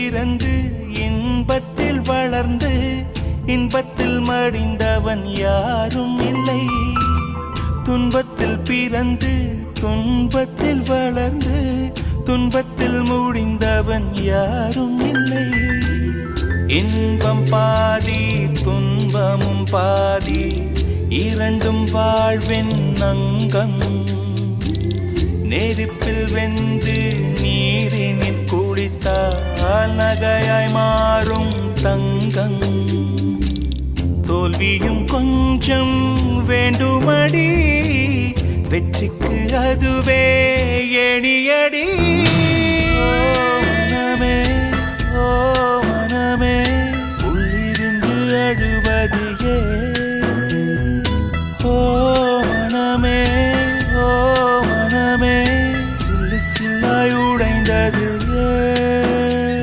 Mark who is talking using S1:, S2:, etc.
S1: பிறந்து இன்பத்தில் வளர்ந்து இன்பத்தில் மடிந்தவன் யாரும் இல்லை. துன்பத்தில் பிறந்து துன்பத்தில் வளர்ந்து துன்பத்தில் முடிந்தவன் யாரும் இல்லை. இன்பம் பாதி துன்பமும் பாதி இரண்டும் வாழ்வின் அங்கம். நெருப்பில் வெந்து நீரினில் குளித்தால் நகையாய் மாறும் தங்கம். தோல்வியும் கொஞ்சம் வேண்டுமடி, வெற்றிக்கு அதுவே எணியடி.